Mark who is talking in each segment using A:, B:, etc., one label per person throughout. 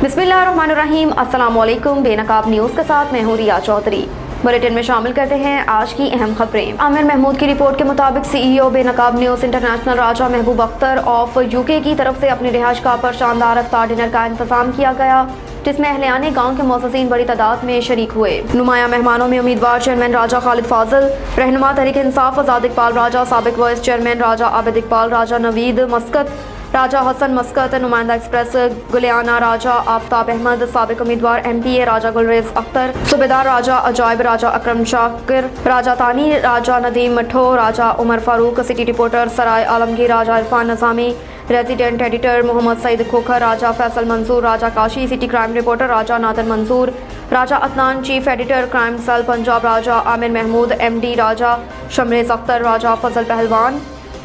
A: बिस्मिल्लाहिर्रहमानिर्रहीम। अस्सलाम वालेकुम। बेनकाब न्यूज़ के साथ मैं हूँ रिया चौधरी। बुलेटिन में शामिल करते हैं आज की अहम खबरें। आमिर महमूद की रिपोर्ट के मुताबिक CEO बेनकाब news international Raja Mehboob Akhtar of UK की तरफ से अपनी रिहाइशगाह पर शानदार इफ्तार डिनर का इंतजाम किया गया, जिसमें अहलियाने गांव के मुअज़्ज़िज़ीन बड़ी तादाद में शरीक हुए। नुमाया मेहमानों में उम्मीदवार चेयरमैन राजा खालिद फाजिल, रहनुमा तहरीक इंसाफ आज़ाद इकबाल राजा, साबिक वाइस चेयरमैन राजा आबिद इकबाल राजा, नवीद मस्कत राजा हसन मस्कत, नुमाइंदा एक्सप्रेस गुलियाना राजा आफ्ताब अहमद, साबिक उम्मीदवार MPA राजा गुलरेज अख्तर, सूबेदार राजा अजायब राजा अकरम Shakir, Raja Tani Raja Nadeem Matho, Raja Umar Farooq, city reporter Sarai Alamgir Raja Irfan Nizami, resident editor Mohammad Saeed Khokhar, Raja Faisal Mansoor Raja Kashi, city crime reporter Raja Nadir Mansoor, Raja Adnan chief editor crime cell Punjab, Raja Amir Mahmood MD, Raja Shamrez Akhtar, Raja Fazal Pehlwan,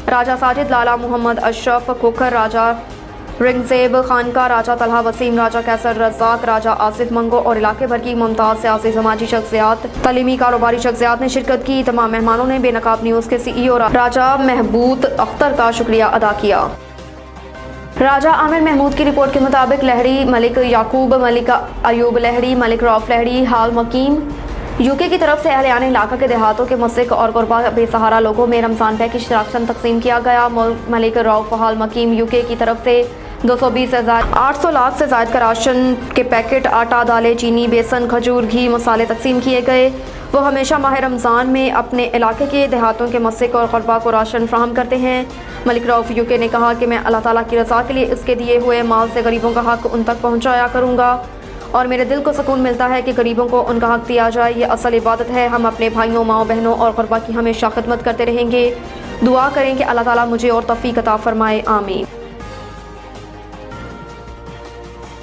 A: Raja Sajid लाला, मोहम्मद अशरफ खोखर, राजा रिंगजेब खानका, राजा तलहा वसीम, राजा कैसर रज़ाक, राजा आसिफ मंगो और इलाके भर की मुमताज़ सियासी समाजी शख्सियात, तलीमी कारोबारी शख्सियात ने शिरकत की। तमाम मेहमानों ने बेनकाब न्यूज़ के CEO राजा महबूब अख्तर का शुक्रिया अदा किया। राजा आमिर महमूद की रिपोर्ट के मुताबिक लहड़ी मलिक याकूब, मलिक अयूब लहड़ी, मलिक रौफ लहड़ी हाल मकीम UK की तरफ से अहलियाने इलाका के देहातों के मुस्लिक और गुरबा बेसहारा लोगों में रमज़ान पैक की राशन तकसीम किया गया। मलिक रौफ हाल मकीम UK की तरफ से 800 लाख से ज़ायद का राशन के पैकेट, आटा, दालें, चीनी, बेसन, खजूर, घी, मसाले तकसीम किए गए। वो हमेशा माह रमज़ान में अपने इलाके के देहातों के मुस्लिक और गुरबा को राशन फ्राहम करते हैं। मलिक रौफ UK ने कहा कि मैं अल्लाह ताला की रज़ा के लिए इसके दिए हुए माल से गरीबों का हक़ उन तक पहुँचाया करूँगा और मेरे दिल को सुकून मिलता है कि गरीबों को उनका हक़ दिया जाए। ये असल इबादत है। हम अपने भाइयों, माओ बहनों और गुरबा की हमेशा खिदमत करते रहेंगे। दुआ करें कि अल्लाह ताला मुझे और तौफीक अता फरमाए, आमीन।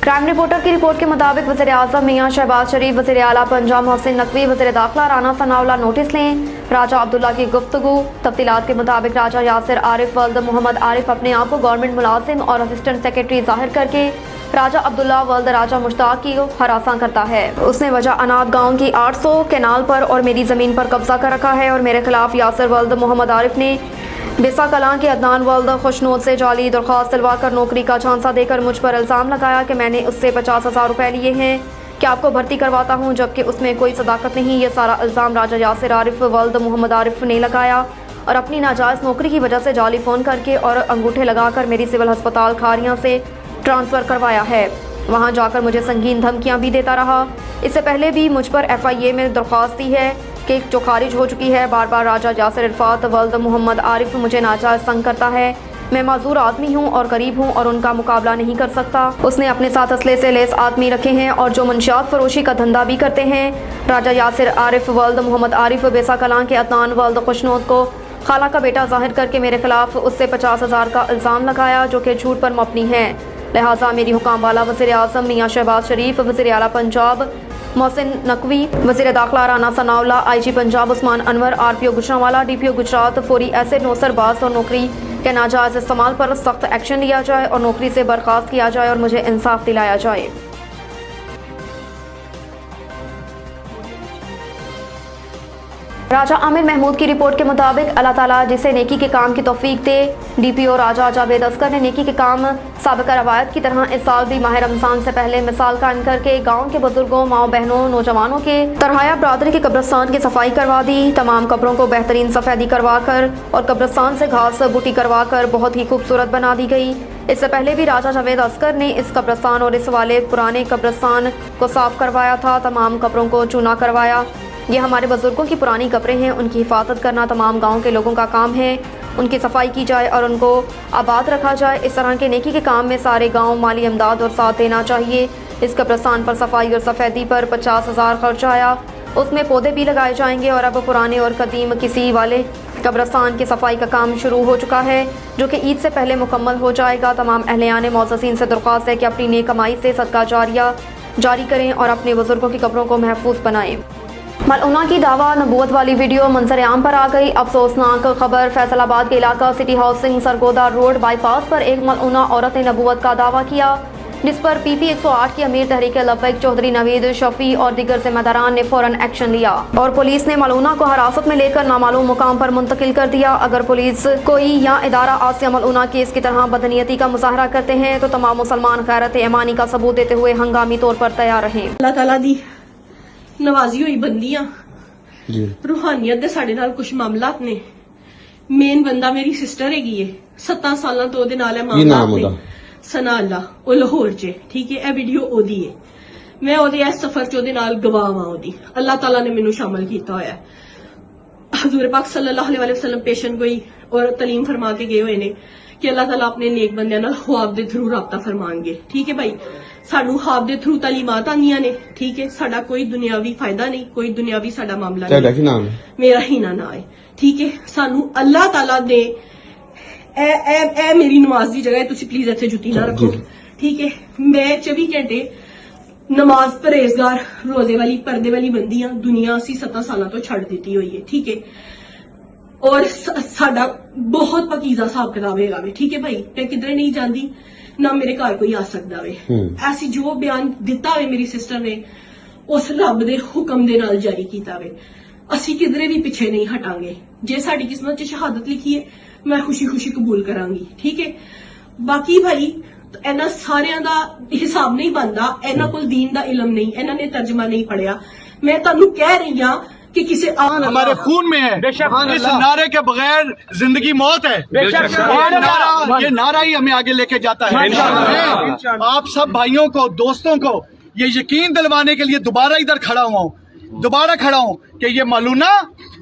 A: क्राइम रिपोर्टर की रिपोर्ट के मुताबिक वज़ीर आज़म मियां शहबाज शरीफ, वज़ीर आला पंजाब मोहसिन नकवी, वज़ीर दाखिला राना सनाउल्लाह नोटिस लें। राजा अब्दुल्ला की गुफ्तगू। तफसीलात के मुताबिक राजा यासिर आरिफ वल्द मोहम्मद आरिफ अपने आप को गवर्नमेंट मुलाजिम और असिस्टेंट सेक्रेटरी जाहिर करके राजा अब्दुल्ला वल्द राजा मुश्ताक की हरासा करता है। उसने वजह अनाद गांव की 800 कैनाल पर और मेरी ज़मीन पर कब्जा कर रखा है और मेरे खिलाफ यासिर वल्द मोहम्मद आरिफ ने बेसा कलां के अदनान वल्द खुशनोद से जाली दरख्वास्त दिलवाकर नौकरी का झांसा देकर मुझ पर इल्ज़ाम लगाया कि मैंने उससे 50,000 रुपये लिए हैं कि आपको भर्ती करवाता हूं, जबकि उसमें कोई सदाकत नहीं। ये सारा इल्ज़ाम राजा यासिर आरिफ वल्द मोहम्मद आरिफ ने लगाया और अपनी नाजायज़ नौकरी की वजह से जाली फ़ोन करके और अंगूठे लगाकर मेरी सिविल अस्पताल खारियाँ से ट्रांसफ़र करवाया है। वहाँ जाकर मुझे संगीन धमकियाँ भी देता रहा। इससे पहले भी मुझ पर FIA में दरख्वास्त दी है कि जो खारिज हो चुकी है। बार बार राजा यासिर इरफात वल्द मोहम्मद आरिफ मुझे नाजायज़ तंग करता है। मैं माजूर आदमी हूँ और गरीब हूँ और उनका मुकाबला नहीं कर सकता। उसने अपने साथ असले से लेस आदमी रखे हैं और जो मंशियात फरोशी का धंधा भी करते हैं। राजा यासिर आरिफ वल्द मोहम्मद आरिफ बेसा कलां के अदनान वल्द खुशनोद को खाला का बेटा जाहिर करके मेरे खिलाफ उससे 50,000 का इल्ज़ाम लगाया, जो कि झूठ पर मबनी है। लिहाजा मेरी हुकाम वाला वज़ीर आज़म मियां शहबाज शरीफ, वज़ीर आला पंजाब मोहसिन नकवी, वज़ीर दाखिला Rana Sanaullah, IG Punjab Usman Anwar, RPO Gujranwala, DPO Gujarat फौरी ऐसे नौसरबाज और नौकरी के नाजायज़ इस्तेमाल पर सख्त एक्शन लिया जाए और नौकरी से बर्खास्त किया जाए और मुझे इंसाफ दिलाया जाए। राजा आमिर महमूद की रिपोर्ट के मुताबिक अल्लाह ताला जिसे नेकी के काम की तौफीक दे। DPO राजा जावेद अस्कर ने नेकी के काम साबिक़ा रवायत की तरह इस साल भी माह रमज़ान से पहले मिसाल कायम करके गाँव के बुजुर्गों, माओ बहनों, नौजवानों के तरहाया बरादरी के कब्रिस्तान की सफाई करवा दी। तमाम कब्रों को बेहतरीन सफ़ेदी करवा कर और कब्रिस्तान से घास बूटी करवा कर बहुत ही खूबसूरत बना दी गई। इससे पहले भी राजा जावेद अस्कर ने इस कब्रिस्तान और इस वाले पुराने कब्रिस्तान को साफ करवाया था। तमाम कब्रों को चूना करवाया। ये हमारे बुजुर्गों की पुरानी कब्रें हैं, उनकी हिफाजत करना तमाम गांव के लोगों का काम है। उनकी सफाई की जाए और उनको आबाद रखा जाए। इस तरह के नेकी के काम में सारे गांव माली इमदाद और साथ देना चाहिए। इस कब्रिस्तान पर सफाई और सफ़ेदी पर 50,000 खर्च आया। उसमें पौधे भी लगाए जाएंगे और अब पुराने और कदीम किसी वाले कब्रिस्तान की सफाई का काम शुरू हो चुका है, जो कि ईद से पहले मुकम्मल हो जाएगा। तमाम अहलियाने मुअज़्ज़िज़ीन से दरख्वास्त है कि अपनी नेक कमाई से सदका जारिया जारी करें और अपने बुजुर्गों की कब्रों को महफूज बनाएं। मलऊना की दावा नबूवत वाली वीडियो मंजर आम पर आ गई। अफसोसनाक खबर, फैसलाबाद के इलाका city housing Sargodha road bypass पर एक मलऊना औरत ने नबूवत का दावा किया। जिस पर PP 108 की अमीर तहरीक लब्बैक चौधरी नवीद शफी और दीगर जिम्मेदारान ने फौरन एक्शन लिया और पुलिस ने मलूना को हिरासत में लेकर नामालूम मुकाम पर मुंतकिल कर दिया। अगर पुलिस कोई या इदारा आसिया मलूना केस की तरह बदनीयती का मुजाहरा करते हैं तो तमाम मुसलमान गैरत ईमानी का सबूत देते हुए हंगामी तौर पर तैयार रहें।
B: अल्लाह ताला दी नवाजी हुई बंदियां रूहानियत दे साडे नाल कुछ मामलात ने। मेन बंदा मेरी सिस्टर हैगी है, 7 सालां तो ओदे नाल है मामला सना अल्लाह ओ लाहौर च, ठीक है। ए वीडियो ओदी है, मैं ओदे इस सफर च ओदे नाल गवाह हां ओदी। अल्लाह ताला ने मैनू शामिल कीता होया है। हजूर पाक सल्लल्लाहु अलैहि वसल्लम पेशन गोई और तलीम फरमा के गए हुए ने कि अल्लाह ताला अपने नेक बंदियां नाल ख्वाब दे थ्रू राबता फरमाएंगे, ठीक है भाई। सानू ख्वाब दे थ्रू तालीमात आंदियां ने, ठीक है। साडा कोई दुनियावी फायदा नहीं, कोई दुनियावी साडा मामला नहीं। मेरा ही ना है, ठीक है। सानू अल्लाह ताला दे ए मेरी नमाज दी जगह है, तुसी प्लीज इत्थे जुत्ती ना रखो, ठीक है। मैं 24 घंटे नमाज परहेजगार रोजे वाली पर्दे वाली बंदियां दुनिया असी 7 सालों तो छड़ दी हुई है, ठीक है। और साडा बहुत पकीजा हिसाब किताब है, ठीक है भाई। मैं किधरे नहीं जाती, ना मेरे घर कोई आ सकता वे। ऐसी जो बयान दिता हुए मेरी सिस्टर ने उस रब दे हुक्म दे नाल जारी कीता वे। असी किधरे भी पीछे नहीं हटांगे। जे साडी किस्मत च शहादत लिखी है, मैं खुशी खुशी कबूल करांगी, ठीक है। बाकी भाई इन्हां सारियां दा हिसाब नहीं बनदा, इन्हां कोल दीन दा इलम नहीं, इन्हां ने तर्जमा नहीं पढ़िया। मैं तुहानू कह रही हां कि किसी
C: हमारे खून में है। इस नारे के बगैर जिंदगी मौत है। ये नारा ही हमें आगे लेके जाता है। मैं आप सब भाइयों को, दोस्तों को ये यकीन दिलवाने के लिए दोबारा इधर खड़ा हूँ कि ये मलूना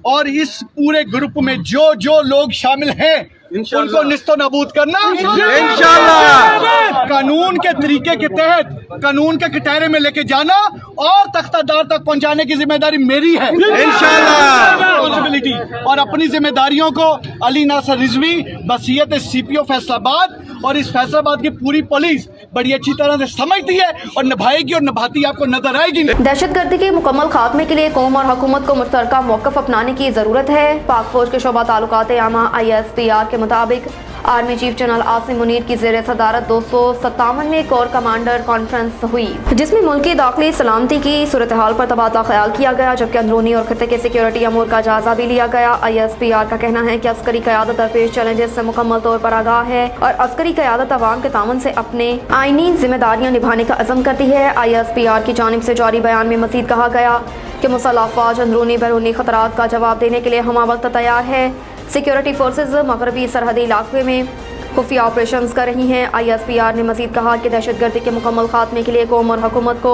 C: और इस पूरे ग्रुप में जो जो लोग शामिल हैं उनको निस्तो नबूद करना इंशाल्लाह, कानून के तरीके के तहत कानून के कटहरे में लेके जाना और तख्तादार तक पहुंचाने की जिम्मेदारी मेरी है इंशाल्लाह। रिस्पांसिबिलिटी और अपनी जिम्मेदारियों को अली नासर रिजवी, बसीयत CPO फैसलाबाद और इस फैसलाबाद की पूरी पुलिस बड़ी अच्छी तरह से समझती है और निभाएगी और निभाती आपको नजर आएगी।
A: दहशतगर्दी के मुकम्मल खात्मे के लिए कौम और हुकूमत को मुश्तरका मौक़िफ़ अपनाने की जरूरत है। पाक फौज के शोबा ताल्लुकात आमा ISPR के मुताबिक army chief general Asim Munir की ज़ेर सदारत 257वें कोर कमांडर कॉन्फ्रेंस हुई, जिसमें मुल्क की दाखिली सलामती की सूरत हाल पर तबादला ख्याल किया गया, जबकि अंदरूनी और खित्ते के सिक्योरिटी अमूर का जायजा भी लिया गया। ISPR का कहना है कि अस्करी क़यादत दरपेश चैलेंजेस से मुकम्मल तौर पर आगाह है और अस्करी क़यादत अवाम के तावन से अपने आईनी जिम्मेदारियाँ निभाने का अज़म करती है। ISPR की जानिब से जारी बयान में मज़ीद कहा गया कि मुसल्लह अफ़वाज अंदरूनी बैरूनी खतरात का जवाब देने के लिए हमा वक्त तैयार है। सिक्योरिटी फोर्सेज मगरबी सरहदी इलाके में खुफिया ऑपरेशंस कर रही हैं। ISPR ने मज़ीद कहा कि दहशतगर्दी के मुकम्मल खात्मे के लिए कौम और हुकूमत को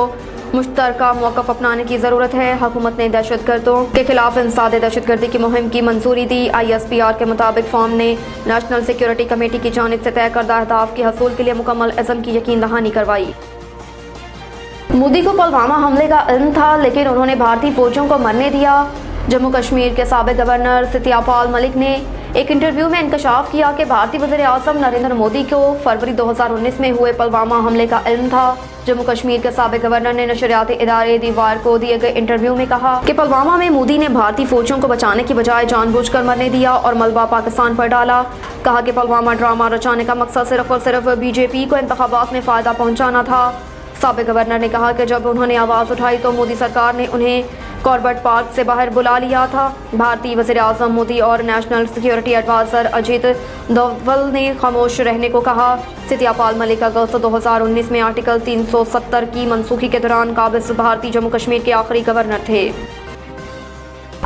A: मुश्तरका मौक़िफ़ अपनाने की ज़रूरत है। हुकूमत ने दहशतगर्दों के खिलाफ इंसाद दहशतगर्दी की मुहिम की मंजूरी दी। ISPR के मुताबिक फॉर्म ने नेशनल सिक्योरिटी कमेटी की जानिब से तय करदा अहदाफ के हसूल के लिए मुकम्मल अज़म की यकीन दहानी करवाई। मोदी को पुलवामा हमले का इल्म था, लेकिन उन्होंने भारतीय फौजियों को मरने दिया। जम्मू कश्मीर के साबिक गवर्नर सत्यपाल मलिक ने एक इंटरव्यू में इंकशाफ किया कि भारतीय वज़ीर आज़म नरेंद्र मोदी को फरवरी 2019 में हुए पुलवामा हमले का इल्म था। जम्मू कश्मीर के साबिक गवर्नर ने नशरियाती इदारे दीवार को दिए गए इंटरव्यू में कहा कि पुलवामा में मोदी ने भारतीय फौजियों को बचाने की बजाय जानबूझकर मरने दिया और मलबा पाकिस्तान पर डाला। कहा कि पुलवामा ड्रामा रचाने का मकसद सिर्फ और सिर्फ BJP को इंतखाबात में फ़ायदा पहुँचाना था। साबिक गवर्नर ने कहा कि जब उन्होंने आवाज़ उठाई तो मोदी सरकार ने उन्हें कॉर्बेट पार्क से बाहर बुला लिया था। भारतीय वज़ीर आज़म मोदी और national security adviser Ajit Doval ने खामोश रहने को कहा। सत्यपाल मलिक अगस्त 2019 में आर्टिकल 370 की मनसूखी के दौरान काबिज भारतीय जम्मू कश्मीर के आखिरी गवर्नर थे।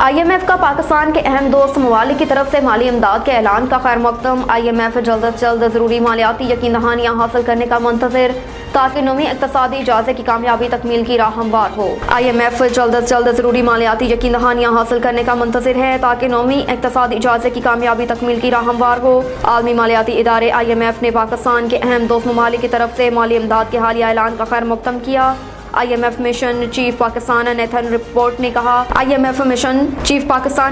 A: IMF का पाकिस्तान के अहम दोस्त ममालिक की तरफ से माली इमदाद के ऐलान का खैर मकदम। IMF जल्द से जल्द ज़रूरी मालियाती यकीन दहानियाँ हासिल करने का मुंतज़िर ताकि नौवीं इक़्तिसादी इजाज़े की कामयाबी तकमील की राह हमवार हो। IMF जल्द से जल्द ज़रूरी मालियाती यकीन दहानियाँ हासिल करने का मुंतज़िर है ताकि नौवीं इक़्तिसादी इजाज़े की कामयाबी तकमील की राह हमवार हो। आलमी मालियाती इदारे IMF ने पाकिस्तान के अहम दोस्त ममालिक की तरफ से माली इमदाद के हालिया ऐलान का खैर मकदम किया। IMF mission chief Pakistan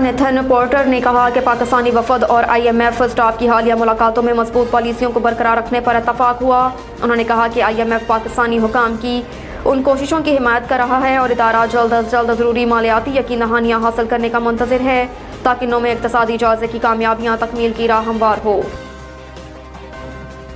A: Nathan porter ने कहा कि पाकिस्तानी वफद और IMF स्टाफ की हालिया मुलाकातों में मजबूत पॉलिसियों को बरकरार रखने पर इत्तफाक हुआ। उन्होंने कहा कि IMF पाकिस्तानी हुकाम की उन कोशिशों की हिमायत कर रहा है और इदारा जल्द अज जल्द ज़रूरी मालियाती यकीन दहानियाँ हासिल करने का मुंतज़िर है ताकि नौवें इक़्तिसादी इजाज़े की कामयाबियाँ तकमील की राह हमवार हो।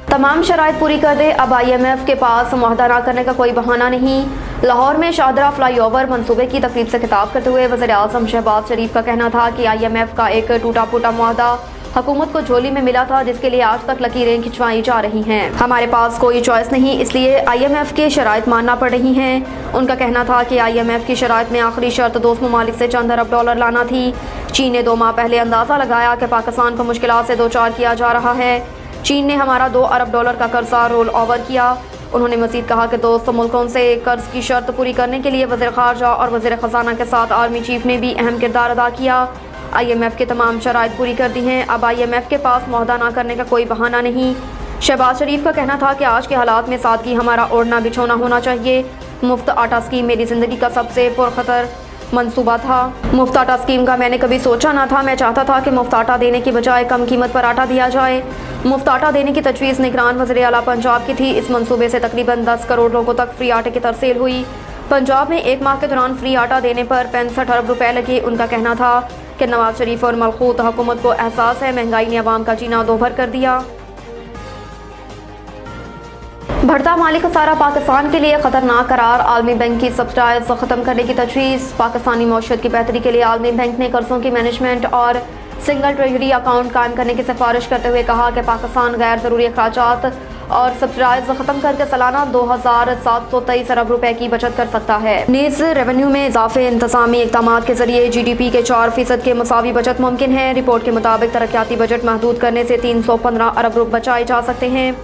A: तमाम शराइत पूरी कर दे, अब IMF के पास मुआहदा न करने का कोई बहाना नहीं। लाहौर में शाहदरा फ्लाई ओवर मंसूबे की तकरीब से खिताब करते हुए वज़ीर आज़म शहबाज शरीफ का कहना था कि IMF का एक टूटा फूटा मुआहदा हुकूमत को झोली में मिला था, जिसके लिए आज तक लकीरें खिंचवाई जा रही हैं। हमारे पास कोई चॉइस नहीं, इसलिए IMF की शराइत मानना पड़ रही हैं। उनका कहना था कि IMF की शराइत में आखिरी शर्त दोस्त ममालिक से चंद अरब डॉलर लाना थी। चीन ने 2 माह पहले अंदाज़ा लगाया कि पाकिस्तान को मुश्किलात से दो चार किया जा रहा है। चीन ने हमारा 2 अरब डॉलर का कर्जा रोल ओवर किया। उन्होंने मजीद कहा कि दोस्त मुल्कों से कर्ज की शर्त पूरी करने के लिए वज़ीर ख़ारजा और वज़ीर ख़जाना के साथ आर्मी चीफ ने भी अहम किरदार अदा किया। IMF के तमाम शराइत पूरी कर दी हैं, अब IMF के पास मुआहदा ना करने का कोई बहाना नहीं। शहबाज शरीफ का कहना था कि आज के हालात में सादगी हमारा ओढ़ना बिछोना होना चाहिए। मुफ्त आटा स्कीम मेरी ज़िंदगी का सबसे पुरखतर मंसूबा था। मुफ्त आटा स्कीम का मैंने कभी सोचा ना था। मैं चाहता था कि मुफ्त आटा देने की बजाय कम कीमत पर आटा दिया जाए। मुफ्त आटा देने की तजवीज़ निगरान वज़ीर आला पंजाब की थी। इस मंसूबे से तकरीबन 10 करोड़ लोगों तक फ्री आटे की तरसेल हुई। पंजाब में 1 माह के दौरान फ्री आटा देने पर 65 अरब रुपए लगे। उनका कहना था कि नवाज शरीफ और मलखूत हुकूमत को एहसास है, महंगाई ने अवाम का जीना दोभर कर दिया। बढ़ता माली खसारा पाकिस्तान के लिए खतरनाक करार, आलमी बैंक की सब्सिडाइज ख़त्म करने की तजवीज़। पाकिस्तानी मौशियत की बेहतरी के लिए आलमी बैंक ने कर्जों की मैनेजमेंट और सिंगल ट्रेजरी अकाउंट कायम करने की सिफारिश करते हुए कहा कि पाकिस्तान गैर ज़रूरी अखराजात और सब्सिडाइज ख़त्म करके सालाना 2723 अरब रुपए की बचत कर सकता है। नीज़ रेवेन्यू में इजाफे, इंतज़ामी इक़दामात के जरिए GDP के 4% के मुसावी बचत मुमकिन है। रिपोर्ट के मुताबिक तरक्याती बजट महदूद करने से 315 अरब रुपए बचाए जा सकते हैं।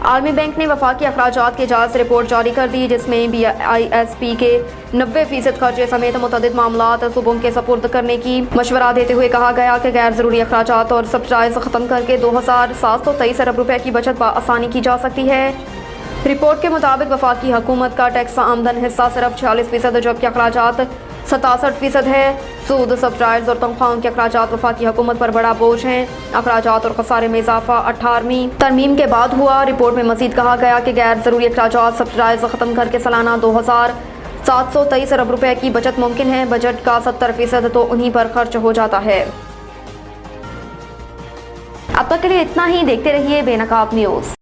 A: आलमी बैंक ने वफाकी अखराजात की जायज़ रिपोर्ट जारी कर दी, जिसमें BISP के 90% खर्चे समेत मुतअद्दिद मामलात सूबों के सपुर्द करने की मशवरा देते हुए कहा गया कि गैर ज़रूरी अखराजात और सब्सिडाइज ख़त्म करके 2723 अरब रुपए की बचत आसानी की जा सकती है। रिपोर्ट के मुताबिक वफाकी हुकूमत का टैक्स आमदन हिस्सा सिर्फ 46%, जबकि अखराजात 67% है। सूद, सब्सिडाइज और तनख्वाहों के अखराजात वफाकी हुकूमत पर बड़ा बोझ हैं। अखराजात और खसारे में इजाफा 18वीं तरमीम के बाद हुआ। रिपोर्ट में मजीद कहा गया कि गैर ज़रूरी अखराजात सब्सिडाइज ख़त्म करके सालाना 2723 अरब रुपए की बचत मुमकिन है। बजट का 70% तो उन्हीं पर खर्च हो जाता है। अब तक के लिए इतना ही। देखते रहिए बेनकाब न्यूज़।